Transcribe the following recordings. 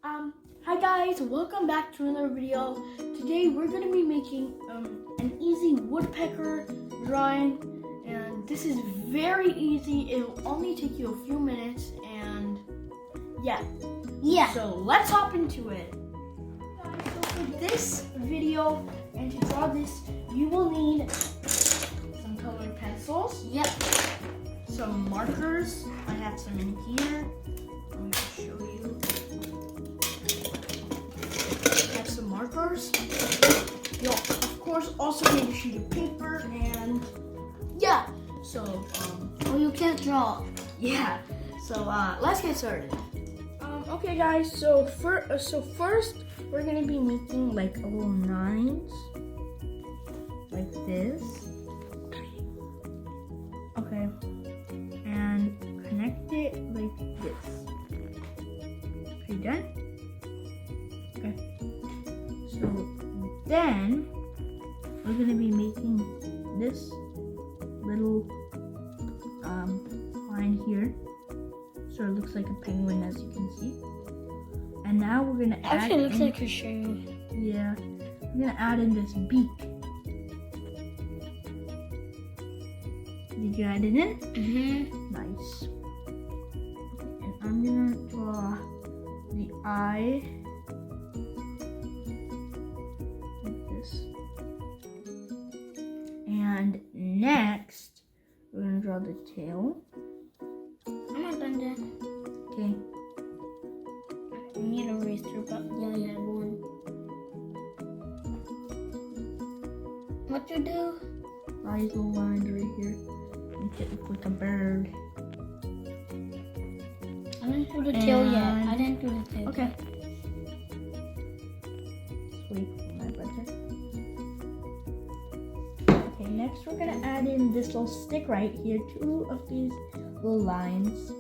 Hi guys, welcome back to another video. Today we're going to be making an easy woodpecker drawing, and this is very easy. It will only take you a few minutes, and yeah. So let's hop into it. So for this video and to draw this, you will need some colored pencils. Some markers. I have some in here. Let me just show you. Some markers. You'll of course also need a sheet of paper, and yeah. So you can't draw. Yeah. So let's get started. Okay guys, so first we're gonna be making like little lines like this. Okay. And connect it like this. Are you done? Okay. So then we're going to be making this little line here, so it looks like a penguin, as you can see. And now we're going to add actually looks like a shoe. Yeah, we're going to add in this beak. Did you add it in? Mm-hmm. Nice. And I'm going to draw the eye. And next, we're gonna draw the tail. I'm not done yet. Okay. I need a eraser, but yeah, I have one. What you do? Draw these little lines right here. Make it look like a bird. I didn't do the tail yet. I didn't do the tail. Okay. Just wait for my budget. Okay, next we're gonna add in this little stick right here, two of these little lines.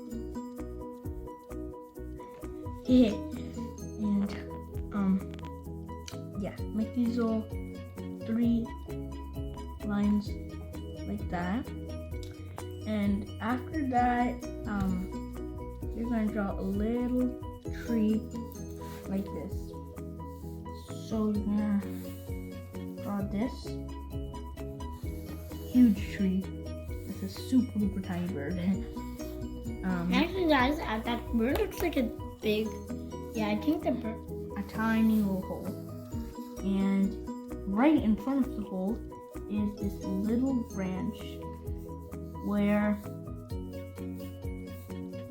And yeah, make these little 3 lines like that. And after that, you're gonna draw a little tree like this. So you're gonna draw this huge tree. It's a super duper tiny bird. Actually, guys, that bird looks like a big. Yeah, I think the bird. A tiny little hole. And right in front of the hole is this little branch where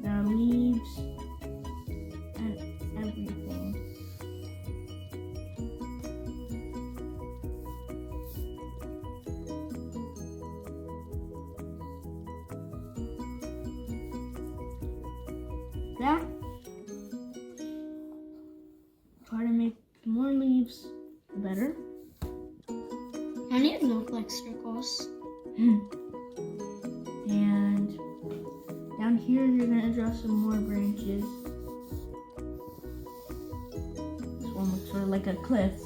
there are leaves and everything. Yeah. Try to make more leaves, the better. I need to look like circles. And down here, you're gonna draw some more branches. This one looks sort of like a cliff.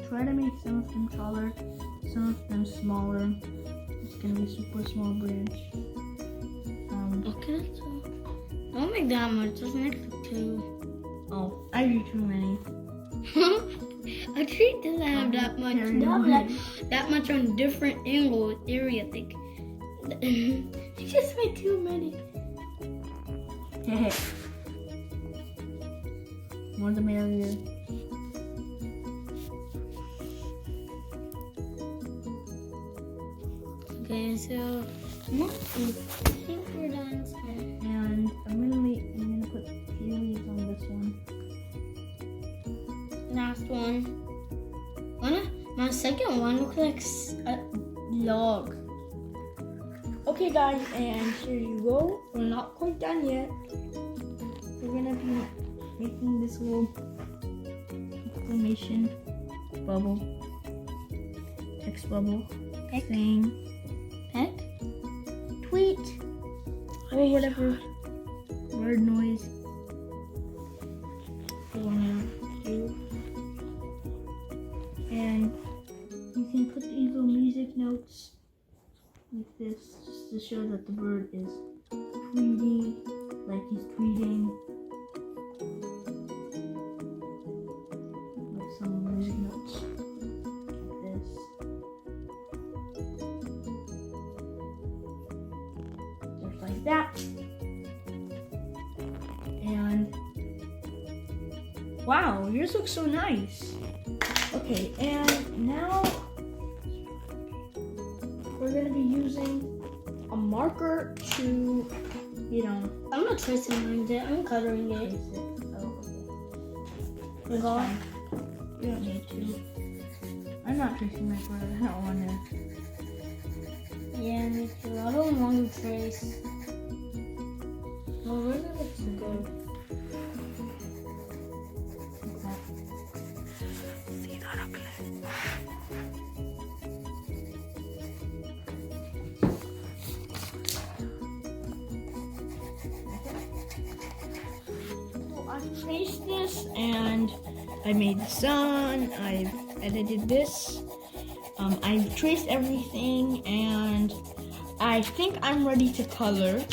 Try to make some of them taller, some of them smaller. It's gonna be a super small branch. Okay, so don't make that much. Just make like 2. Oh, I do too many. A tree doesn't have that much. That much on different area. Think. You just made too many. More the merrier. Okay, so I think we're done. And I'm gonna put tea leaves on this one. Last one. My second one looks like a log. Okay guys, and here you go. We're not quite done yet. We're gonna be making this little exclamation bubble, text bubble, saying Peck? tweet, or whatever word noise you wanna do. And you can put these little music notes like this, just to show that the bird is tweeting like like he's tweeting. With some music notes. Like this. Just like that. And wow, yours looks so nice. Okay, and now we're gonna be using a marker to, I'm not tracing mine yet. I'm coloring it. trace it. Oh, okay. That's Go. fine. You don't need to. I'm not tracing my bird. I don't want to. Yeah, me too. I don't want to trace. Oh, really looks good. See that up there? I traced this and I made the sun. I've edited this. I've traced everything and I think I'm ready to color.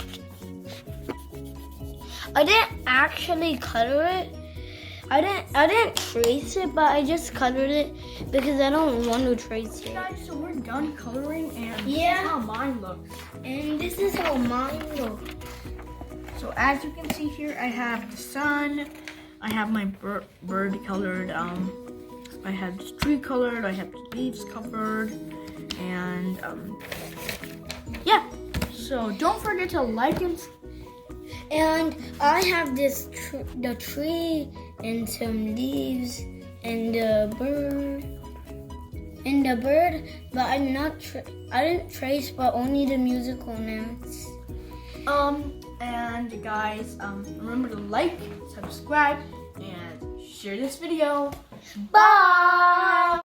I didn't actually color it. I didn't trace it, but I just colored it because I don't want to trace it. Guys, so we're done coloring and Yeah. this is how mine looks. And this is how mine looks. So as you can see here, I have the sun. I have my bird colored. I have this tree colored. I have the leaves covered, and yeah. So don't forget to like And I have this the tree and some leaves and the bird but I didn't trace, but only the musical notes. And guys, remember to like, subscribe, and share this video. Bye.